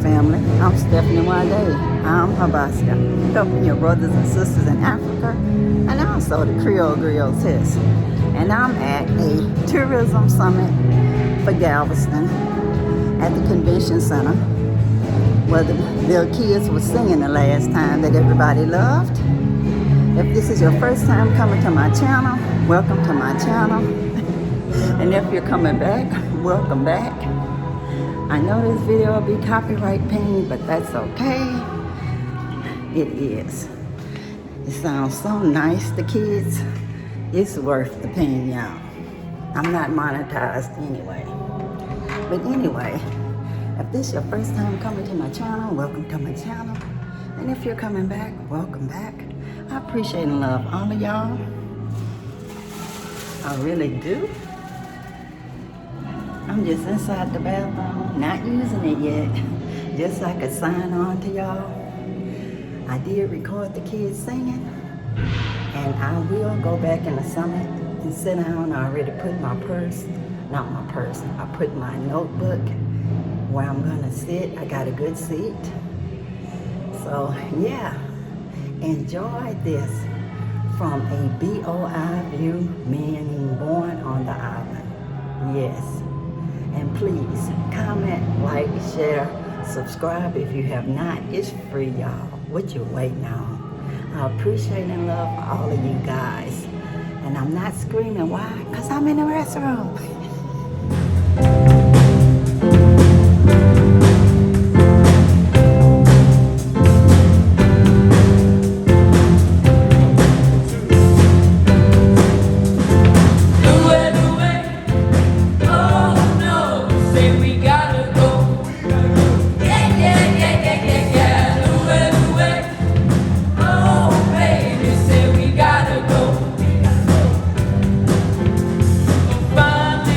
family. I'm Stephanie Wade. I'm Habaska, helping your brothers and sisters in Africa, and also the Creole Grill test. And I'm at a tourism summit for Galveston at the convention center, where the kids were singing the last time that everybody loved. If this is your first time coming to my channel, welcome to my channel. And if you're coming back, welcome back. I know this video will be copyright pinged, but that's okay. It is. It sounds so nice, the kids. It's worth the pain, y'all. I'm not monetized anyway. But anyway, if this is your first time coming to my channel, welcome to my channel. And if you're coming back, welcome back. I appreciate and love all of y'all. I really do. I'm just inside the bathroom, not using it yet, just so I could sign on to y'all. I did record the kids singing, and I will go back in the summit and sit down. I already put my purse, not my purse, I put my notebook where I'm gonna sit. I got a good seat. So yeah, enjoy this from a BOI view, meaning born on the island. Yes. And please comment, like, share, subscribe if you have not. It's free, y'all. What you waiting on? I appreciate and love all of you guys. And I'm not screaming. Why? Because I'm in the restroom. Finally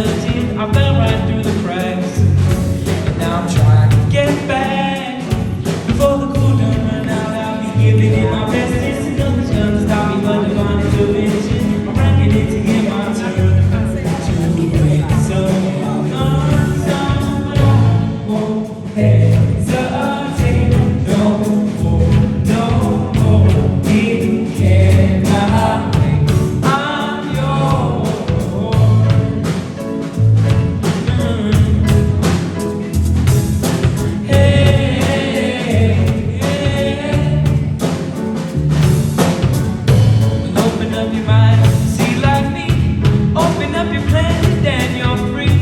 melted, I fell right through the cracks. And now I'm trying to get back. Before the cool done run out, I'll be giving it my best. This is nothing's gonna stop me but divine intervention. I'm ranking it to get my turn to win. So but I won't hesitate no more, no more. It cannot wait. I'm yours. Open up your mind, see like me. Open up your planet and you're free.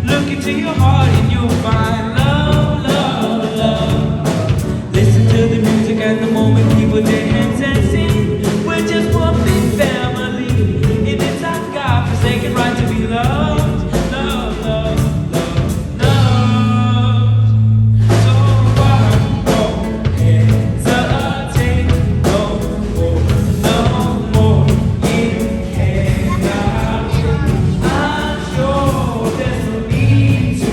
Look into your heart and you'll find love, love, love. Listen to the music and the moment people dance and sing. We're just one big family. And it's our God-forsaken right to be loved, love, love, love, love. So I won't hesitate no more, no more. It cannot wait. I'm sure there's no need to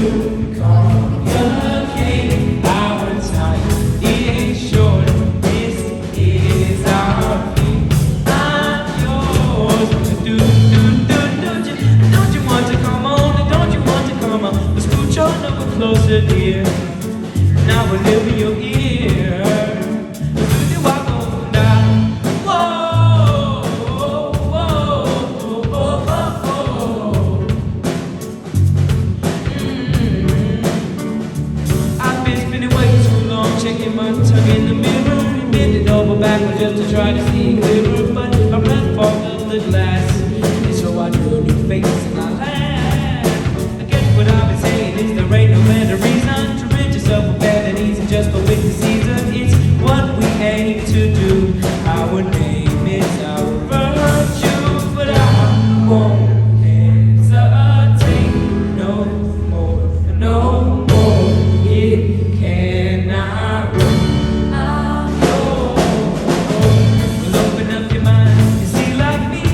call your king. Our time is short. This is our fate. I'm yours. Don't you want to come on? Don't you want to come on? Let's scoot your number closer, dear. Now we'll live in your ear. Do you walk on down? Whoa, whoa, whoa, whoa, whoa. I've been spinning way too long, checking my tongue in the mirror and bending over backwards just to try to see clearer. But my breath falls on the glass, and so I do a new face and I laugh. I guess what I've been saying is there ain't no better reason to rid yourself of bad and easy just go with the season. It's what we aim to do. Our name is our virtue, but I won't hesitate no more, no more. It cannot wait. I'm yours. Well, open up your mind and see like me.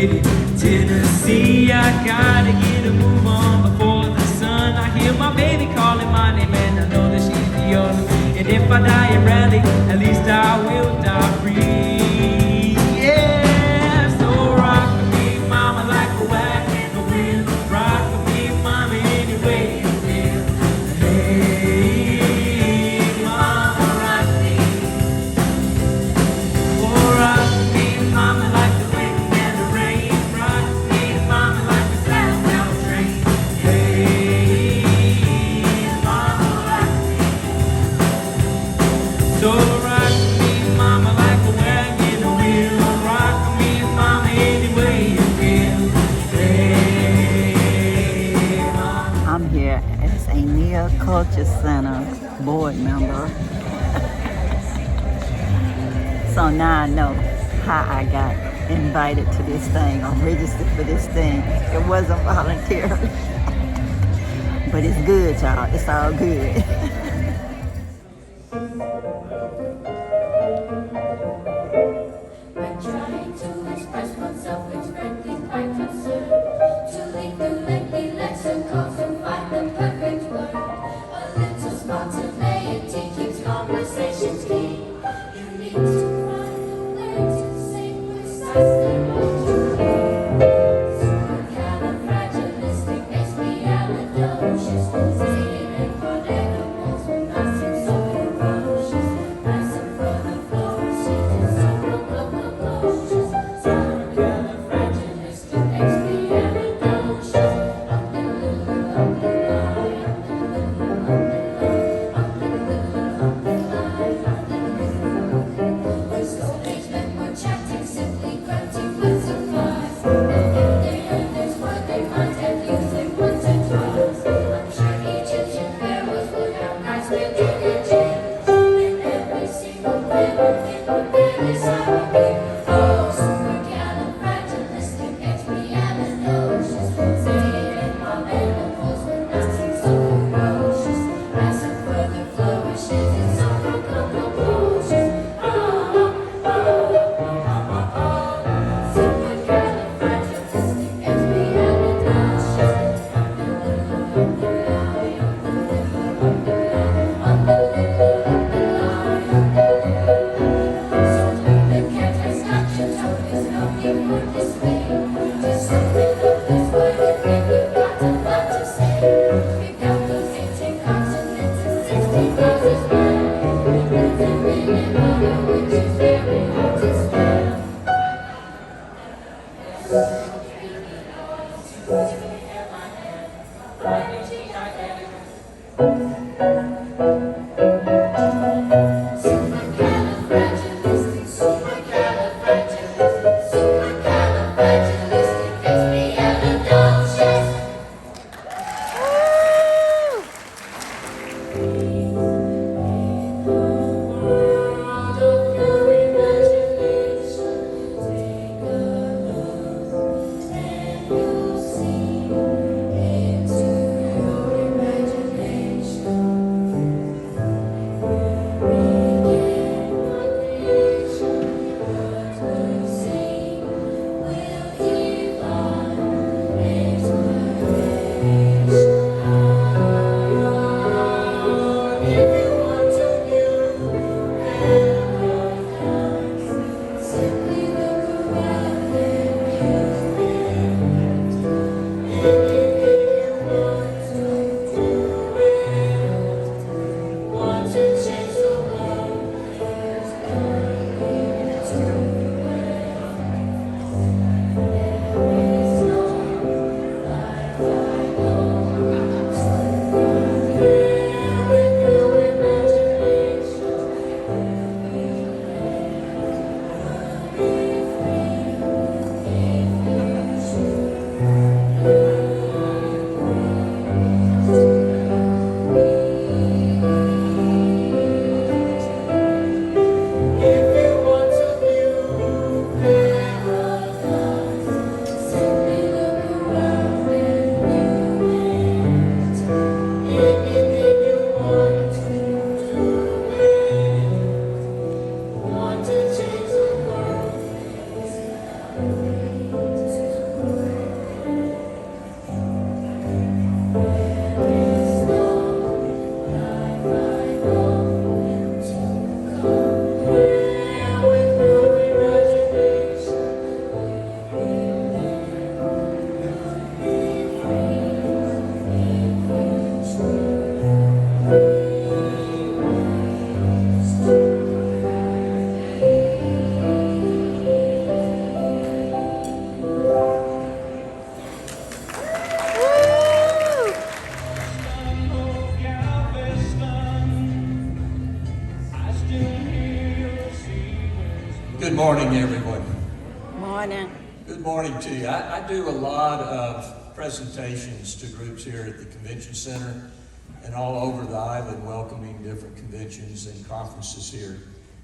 City, Tennessee. I gotta get a move on before the sun. I hear my baby calling my name and I know that she's the other. And if I die in Raleigh, at least I will die free. Yeah, so rock with me, mama, like a wagon the wheel. Rock with me, mama, any way you feel. Hey, mama, rock me. Oh, rock me, mama, like the wind and the rain. Rock me, mama, like a southbound train. Hey, mama, rock me. So rock me, mama, like a wagon wheel. Rock me, mama, any way you feel. Hey, mama. I'm here as a Near Culture Center board member. So now I know how I got invited to this thing or registered for this thing. It wasn't voluntarily. But it's good, y'all. It's all good. When trying to express oneself, it's frankly quite absurd to leave the lengthy lexicons and find the perfect word. A little spontaneity keeps conversations keen. You need to find a way to say precisely what you mean. Supercalifragilisticexpialidocious, stated in quadrigables when I seem so ferocious. Passing for the flourishes and supercalifragilisticexpialidocious. Take a look and you'll see into your Good morning, everyone. Morning. Good morning to you. I do a lot of presentations to groups here at the Convention Center and all over the island, welcoming different conventions and conferences here.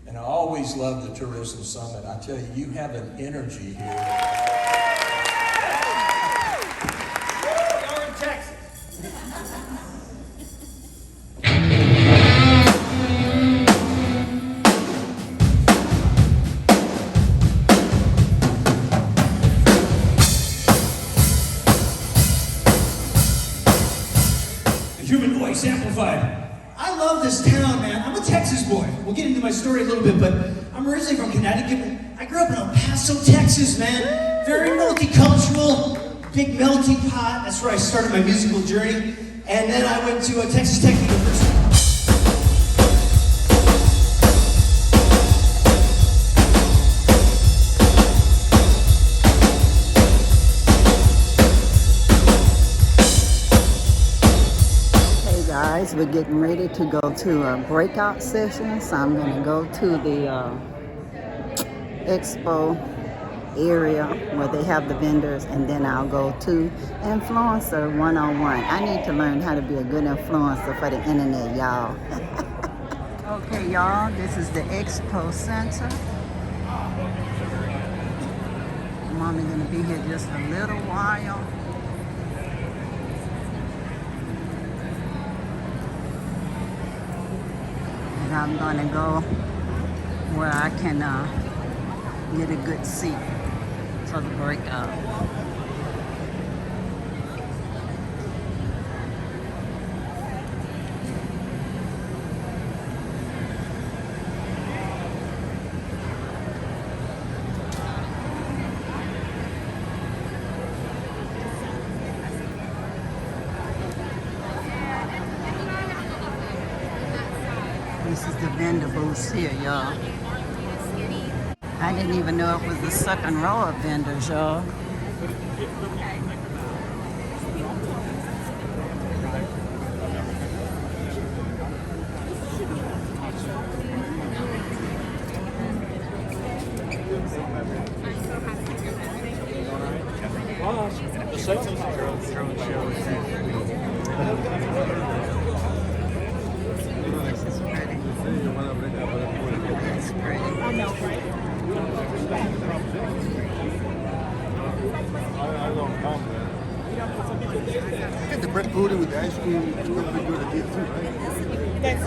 And I always love the Tourism Summit. I tell you, you have an energy here. You're in Texas. Human voice amplified. I love this town, man. I'm a Texas boy. We'll get into my story a little bit, but I'm originally from Connecticut. I grew up in El Paso, Texas, man. Very multicultural, big melting pot. That's where I started my musical journey. And then I went to Texas Tech University. Guys, we're getting ready to go to a breakout session, so I'm going to go to the expo area where they have the vendors, and then I'll go to Influencer 101. I need to learn how to be a good influencer for the internet, y'all. Okay, y'all, this is the expo center. I'm only going to be here just a little while. I'm gonna go where I can get a good seat for the breakout. This is the vendor booth here, y'all. I didn't even know it was the second row of vendors, y'all. The bread pudding with the ice cream is going to be good at it too, right?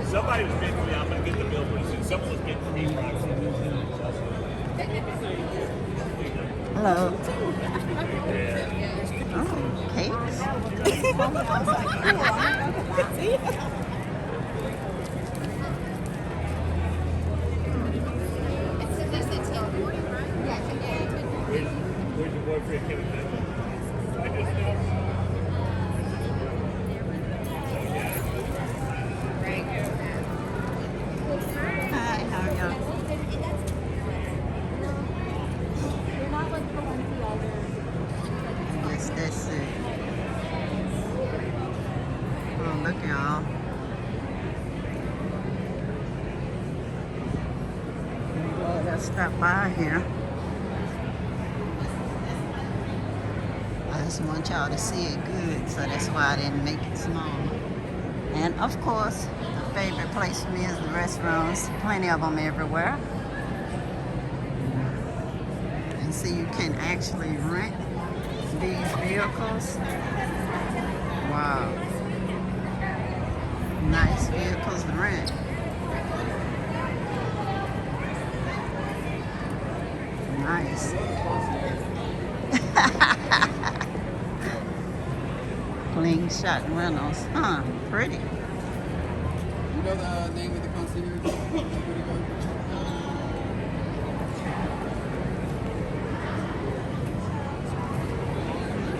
Somebody was getting me. I'm gonna get the bill pretty soon. Someone was getting me. Hello. Oh, cakes. Where's your boyfriend, Kevin? I just know. Hi, how are you? Yes, that's it. Oh, look, y'all. I'm glad I stopped by here. I just want y'all to see it good, so that's why I didn't make it smaller. And of course, the favorite place for me is the restaurants. Plenty of them everywhere. And see, you can actually rent these vehicles. Wow. Nice vehicles to rent. Nice. Clean shot rentals. Huh, pretty. You know the name of the concierge?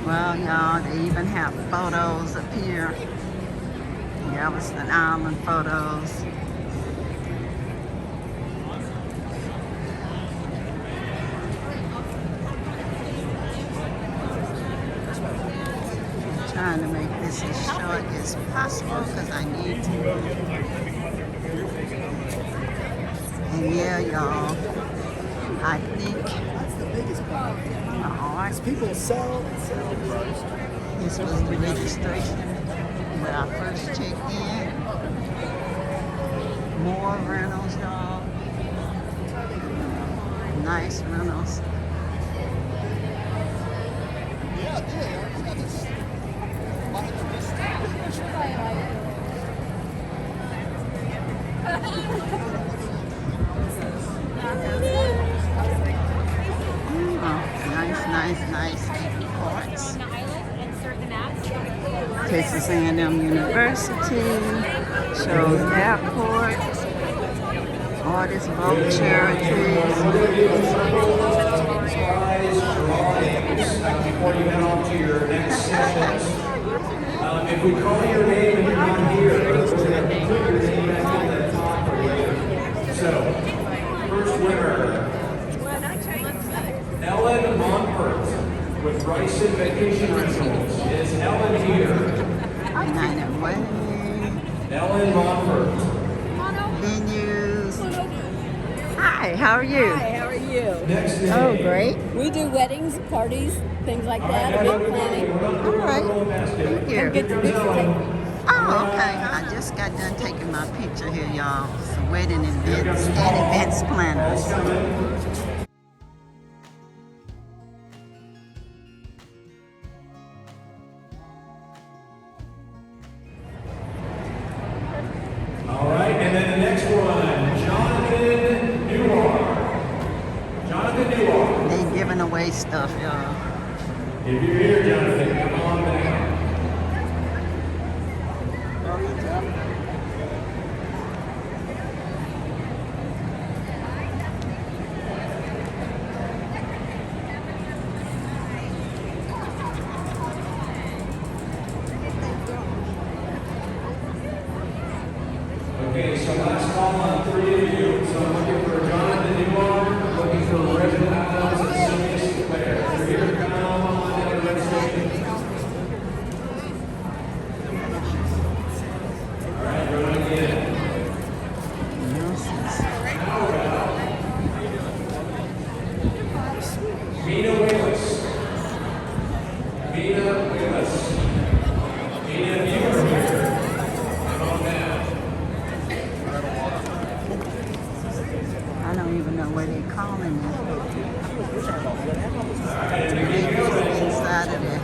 Well, y'all, they even have photos up here. Galveston Island photos. trying to make this as short as possible because I need to. And yeah, y'all, I think People sell and sell first. this was the registration when I first checked in. More rentals, y'all. Nice rentals. Yeah, they are. Nice parts. Texas A&M University, shows airport, artists, vote charities. Before you head on to your next sessions, if we call your name and you're not here, we're going to put your name back in the top for you. So, first winner, Ellen Montfort with Bryson Vacation Rentals. Is Ellen here? United Way, Ellen Montfort. venues. Hi, how are you? Hi, how are you? Next name. Oh, great. We do weddings, parties, things like that, event planning. All right. Thank you. Get to do something. Oh, okay. I just got done taking my picture here, y'all. So wedding events and events planners. All right, and then the next one, Jonathan Newar. Jonathan Newar. They giving away stuff, y'all. If you're here, Jonathan, come on down. Okay, so last call on 3 of you. So I'm looking for Jonathan Newar, looking for Reginald Adams and Sylvia Sinclair. If you're here, come on down to registration. All right, run again. Mina Willis. Mina Willis. Mina, if you are here, come on down. I don't even know what they're calling it. Inside of the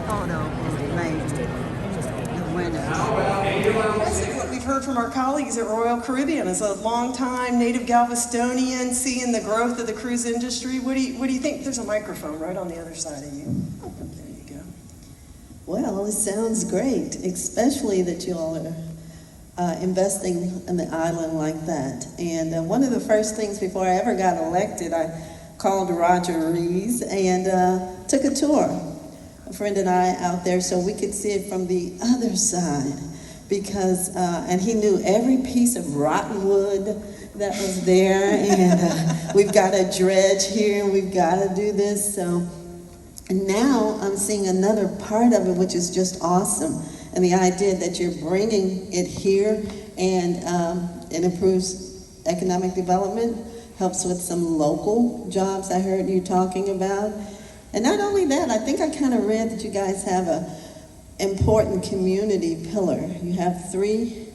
photo booth, maybe. The winners. What we've heard from our colleagues at Royal Caribbean as a longtime native Galvestonian, seeing the growth of the cruise industry. What do you think? There's a microphone right on the other side of you. There you go. Well, it sounds great, especially that you all are investing in the island like that. And one of the first things before I ever got elected, I called Roger Rees and took a tour, a friend and I out there, so we could see it from the other side. Because, and he knew every piece of rotten wood that was there, and we've got a dredge here, and we've got to do this. So and now I'm seeing another part of it, which is just awesome. And the idea that you're bringing it here, and it improves economic development, helps with some local jobs I heard you talking about. And not only that, I think I kind of read that you guys have a important community pillar. You have 3.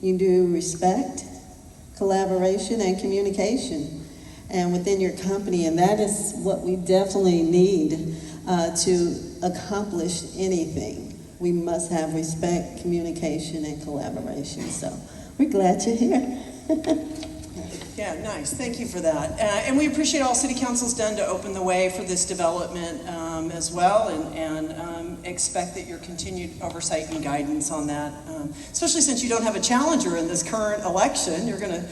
You do respect, collaboration, and communication, and within your company. And that is what we definitely need to accomplish anything. We must have respect, communication, and collaboration. So we're glad you're here. Yeah, nice. Thank you for that. And we appreciate all City Council's done to open the way for this development as well, and expect that your continued oversight and guidance on that, especially since you don't have a challenger in this current election. You're going to,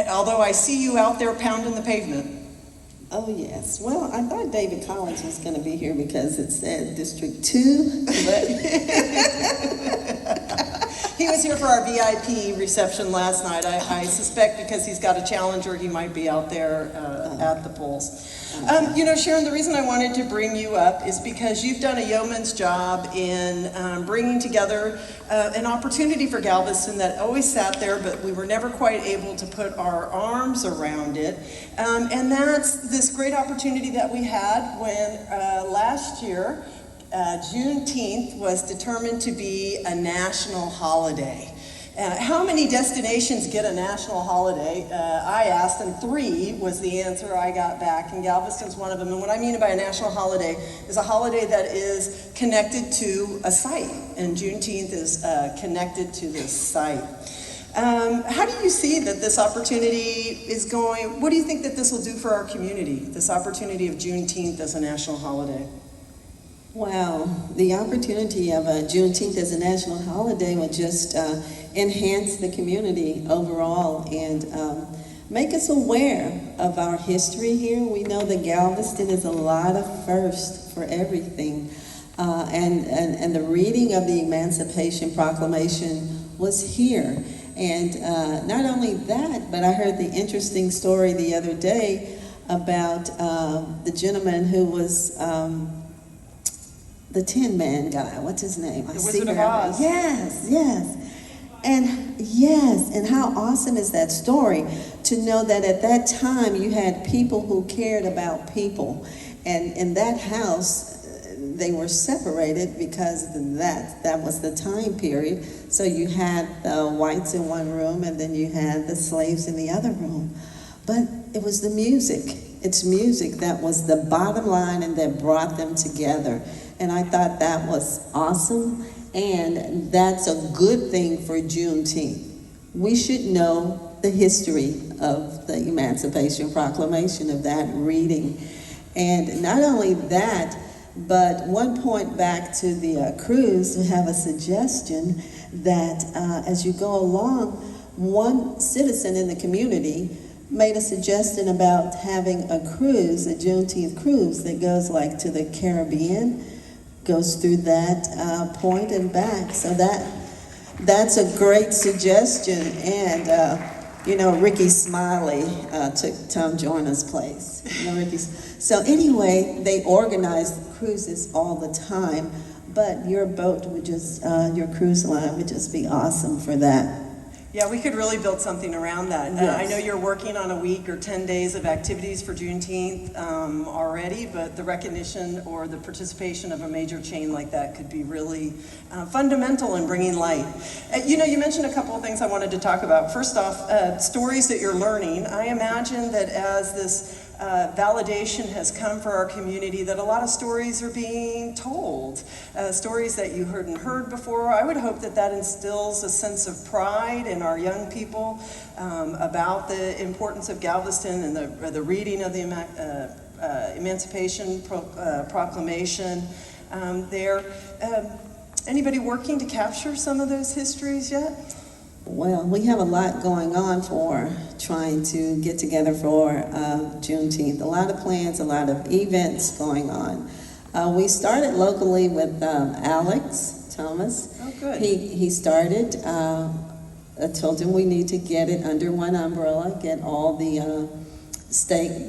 although I see you out there pounding the pavement. Oh, yes. Well, I thought David Collins was going to be here because it said District 2, but he was here for our VIP reception last night. I suspect because he's got a challenger, he might be out there at the polls. You know, Sharon, the reason I wanted to bring you up is because you've done a yeoman's job in bringing together an opportunity for Galveston that always sat there, but we were never quite able to put our arms around it. And that's this great opportunity that we had when last year, Juneteenth was determined to be a national holiday. How many destinations get a national holiday? I asked, and 3 was the answer I got back, and Galveston's one of them. And what I mean by a national holiday is a holiday that is connected to a site, and Juneteenth is connected to this site. How do you see that this opportunity is going? What do you think that this will do for our community, this opportunity of Juneteenth as a national holiday? Well, the opportunity of Juneteenth as a national holiday would just enhance the community overall and make us aware of our history here. We know that Galveston is a lot of firsts for everything. And the reading of the Emancipation Proclamation was here. And not only that, but I heard the interesting story the other day about the gentleman who was the Tin Man guy. What's his name? The Wizard of Oz. Yes, yes. And how awesome is that story to know that at that time you had people who cared about people. And in that house, they were separated because that was the time period. So you had the whites in one room and then you had the slaves in the other room. But it was the music. It's music that was the bottom line and that brought them together. And I thought that was awesome, and that's a good thing for Juneteenth. We should know the history of the Emancipation Proclamation, of that reading. And not only that, but one point back to the cruise, we have a suggestion that as you go along, one citizen in the community made a suggestion about having a cruise, a Juneteenth cruise that goes like to the Caribbean, goes through that point and back. So that's a great suggestion. And you know, Ricky Smiley took Tom Joyner's place. You know, so anyway, they organize cruises all the time, but your boat would just, your cruise line would just be awesome for that. Yeah, we could really build something around that. Yes. I know you're working on a week or 10 days of activities for Juneteenth already, but the recognition or the participation of a major chain like that could be really fundamental in bringing light. You know, you mentioned a couple of things I wanted to talk about. First off, stories that you're learning. I imagine that as this validation has come for our community, that a lot of stories are being told, stories that you heard before. I would hope that that instills a sense of pride in our young people about the importance of Galveston and the reading of the Emancipation Proclamation there. Anybody working to capture some of those histories yet? Well, we have a lot going on for trying to get together for Juneteenth. A lot of plans, a lot of events going on. We started locally with Alex Thomas. Oh, good. He started. I told him we need to get it under one umbrella, get all the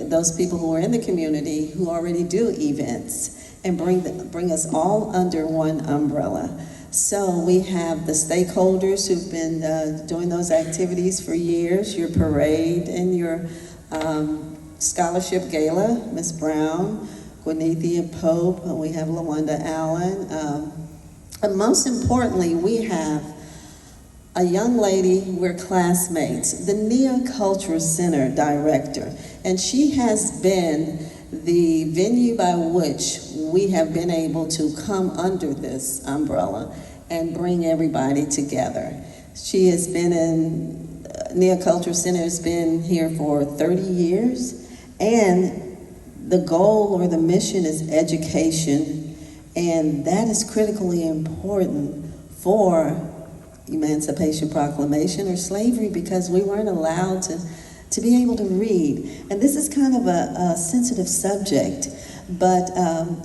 those people who are in the community who already do events, and bring us all under one umbrella. So we have the stakeholders who've been doing those activities for years, your parade and your scholarship gala, Miss Brown, Gwenethia Pope, and we have LaWanda Allen. And most importantly, we have a young lady, we're classmates, the Nia Cultural Center director, and she has been the venue by which we have been able to come under this umbrella and bring everybody together. She has been in, Nia Cultural Center has been here for 30 years, and the goal or the mission is education, and that is critically important for Emancipation Proclamation or slavery, because we weren't allowed to be able to read. And this is kind of a sensitive subject, but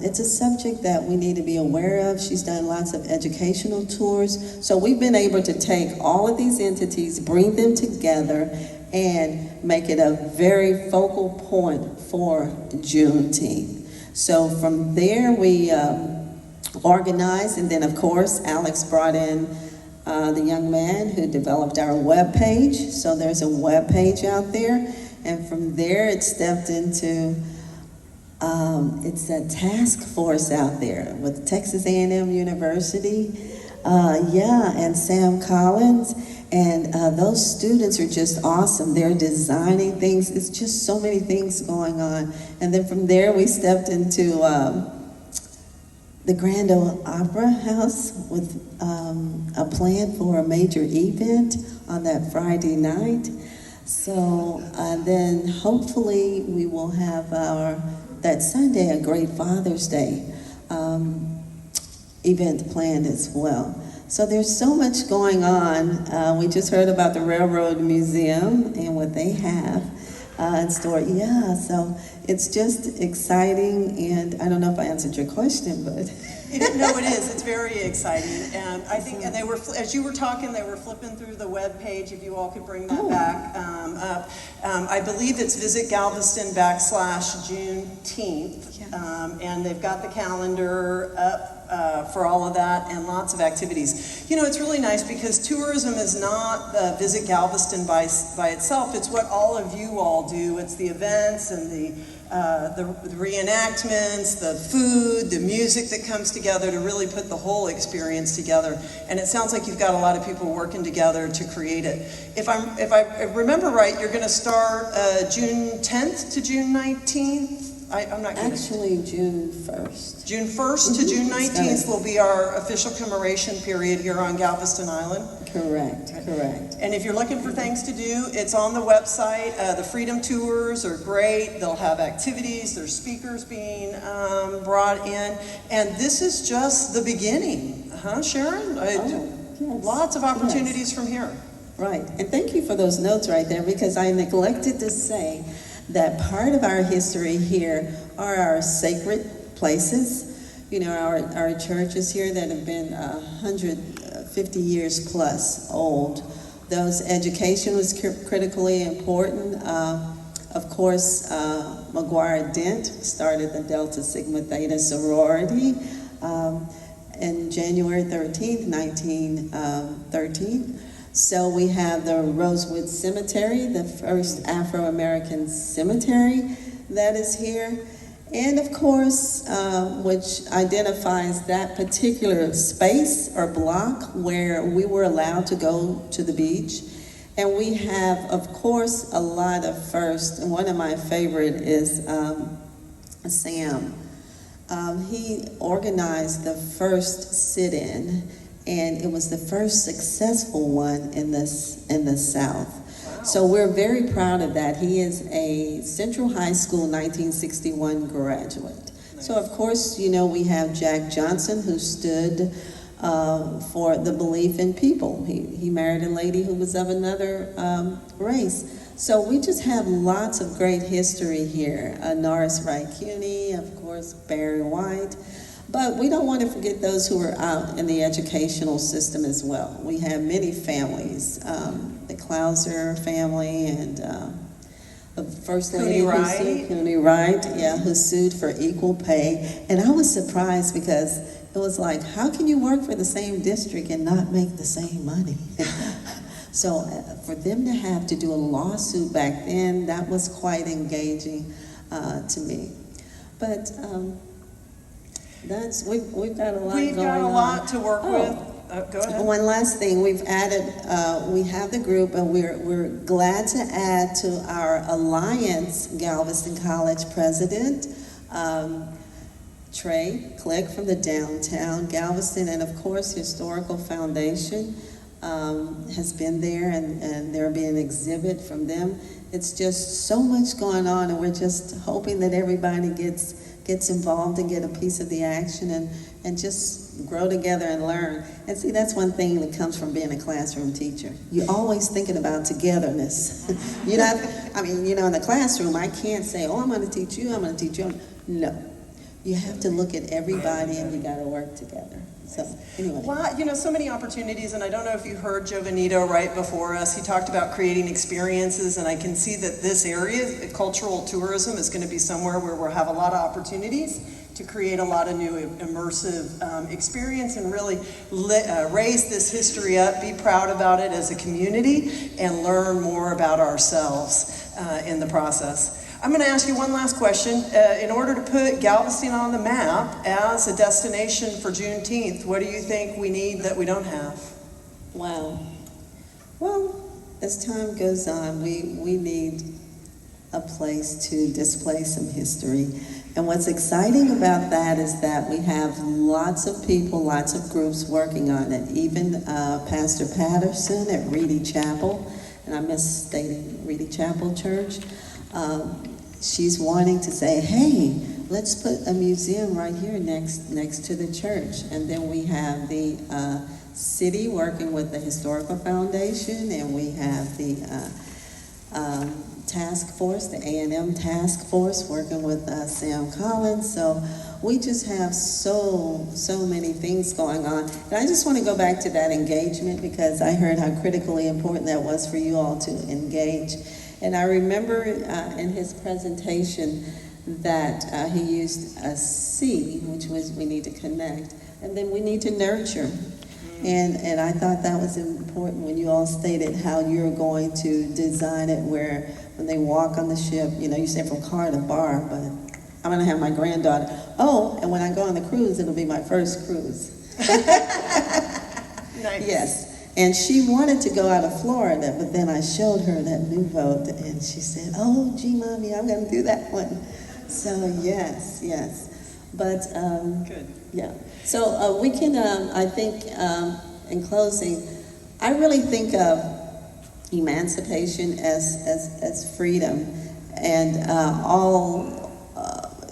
it's a subject that we need to be aware of. She's done lots of educational tours. So we've been able to take all of these entities, bring them together, and make it a very focal point for Juneteenth. So from there we organized, and then of course Alex brought in the young man who developed our web page. So there's a web page out there, and from there it stepped into it's a task force out there with Texas A&M University, and Sam Collins, and those students are just awesome. They're designing things. It's just so many things going on. And then from there we stepped into the Grand Ole Opera House with a plan for a major event on that Friday night. So then hopefully we will have that Sunday, a great Father's Day event planned as well. So there's so much going on. We just heard about the Railroad Museum and what they have in store. Yeah, so it's just exciting, and I don't know if I answered your question, but... No, it is. It's very exciting, and I think, and they were, as you were talking, they were flipping through the web page. If you all could bring that back up, I believe it's Visit Galveston /Juneteenth, and they've got the calendar up for all of that and lots of activities. You know, it's really nice because tourism is not the Visit Galveston by itself. It's what all of you all do. It's the events and the reenactments, the food, the music that comes together to really put the whole experience together. And it sounds like you've got a lot of people working together to create it. If I remember right, you're going to start June 10th to June 19th. I'm not gonna... Actually, June 1st. June 1st to June 19th will be our official commemoration period here on Galveston Island. Correct. And if you're looking for things to do, it's on the website. The Freedom Tours are great. They'll have activities. There's speakers being brought in. And this is just the beginning. Huh, Sharon? Yes. Lots of opportunities from here. Right. And thank you for those notes right there, because I neglected to say that part of our history here are our sacred places. You know, our churches here that have been 150 years plus old. Those education was critically important. Of course, McGuire Dent started the Delta Sigma Theta sorority in January 13th, 1913. So we have the Rosewood Cemetery, the first Afro-American cemetery that is here. And of course, which identifies that particular space or block where we were allowed to go to the beach. And we have, of course, a lot of firsts. And one of my favorite is Sam. He organized the first sit-in, and it was the first successful one in the South. Wow. So we're very proud of that. He is a Central High School 1961 graduate. Nice. So of course, you know, we have Jack Johnson, who stood for the belief in people. He married a lady who was of another race. So we just have lots of great history here. Norris Wright Cuny, of course, Barry White. But we don't want to forget those who are out in the educational system as well. We have many families, the Clouser family, and the First Lady Cooney Wright, who sued for equal pay. And I was surprised because it was like, how can you work for the same district and not make the same money? So for them to have to do a lawsuit back then, that was quite engaging to me. But we've got a lot going on. We've got a lot to work with. Go ahead. One last thing, we've added, we have the group, and we're glad to add to our Alliance Galveston College president, Trey Click from the downtown Galveston, and of course Historical Foundation has been there, and there'll be an exhibit from them. It's just so much going on, and we're just hoping that everybody gets involved and get a piece of the action and just grow together and learn. And see, that's one thing that comes from being a classroom teacher. You're always thinking about togetherness. You're not, I mean, you know, in the classroom, I can't say, oh, I'm going to teach you, I'm going to teach you. No. you have to look at everybody and you got to work together. So anyway. Well, you know, so many opportunities, and I don't know if you heard Joe Benito right before us. He talked about creating experiences, and I can see that this area, cultural tourism, is going to be somewhere where we'll have a lot of opportunities to create a lot of new immersive experience and really raise this history up, be proud about it as a community, and learn more about ourselves in the process. I'm going to ask you one last question. In order to put Galveston on the map as a destination for Juneteenth, what do you think we need that we don't have? Wow. Well, as time goes on, we need a place to display some history. And what's exciting about that is that we have lots of people, lots of groups working on it. Even Pastor Patterson at Reedy Chapel, and I'm misstating Reedy Chapel Church, she's wanting to say, hey, let's put a museum right here next to the church. And then we have the city working with the Historical Foundation, and we have the task force, the A&M task force working with Sam Collins. So we just have so many things going on. And I just want to go back to that engagement, because I heard how critically important that was for you all to engage. And I remember in his presentation that he used a C, which was we need to connect, and then we need to nurture. And I thought that was important when you all stated how you're going to design it where when they walk on the ship, you know, you say from car to bar, but I'm going to have my granddaughter. Oh, and when I go on the cruise, it'll be my first cruise. Nice. Yes. And she wanted to go out of Florida, but then I showed her that new boat, and she said, oh, gee, Mommy, I'm going to do that one. So, yes. But, good. Yeah. So we can, I think, in closing, I really think of emancipation as freedom. And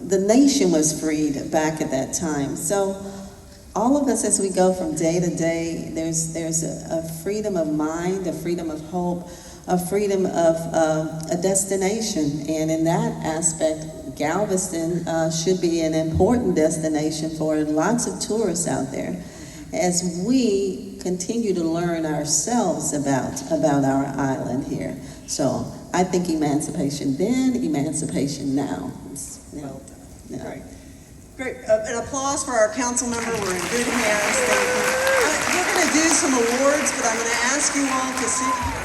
the nation was freed back at that time. So all of us, as we go from day to day, there's a freedom of mind, a freedom of hope, a freedom of a destination. And in that aspect, Galveston should be an important destination for lots of tourists out there as we continue to learn ourselves about our island here. So I think emancipation then, emancipation now. Well done. Yeah. Great. An applause for our council member. We're in good hands. Thank you. We're going to do some awards, but I'm going to ask you all to sit.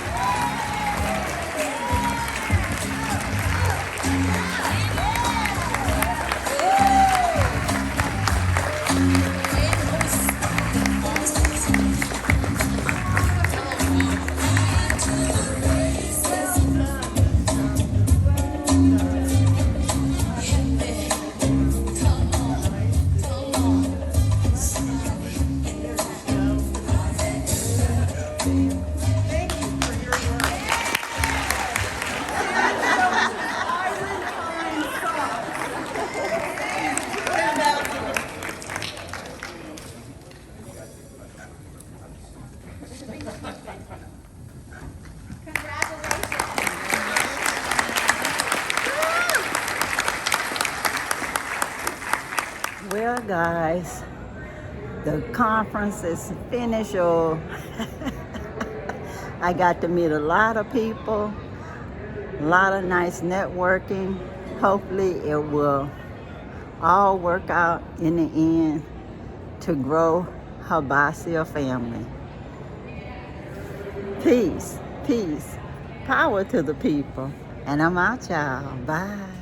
Well, guys, the conference is finished, or I got to meet a lot of people, a lot of nice networking. Hopefully it will all work out in the end to grow Habasia family. Peace, power to the people. And I'm out, y'all. Bye.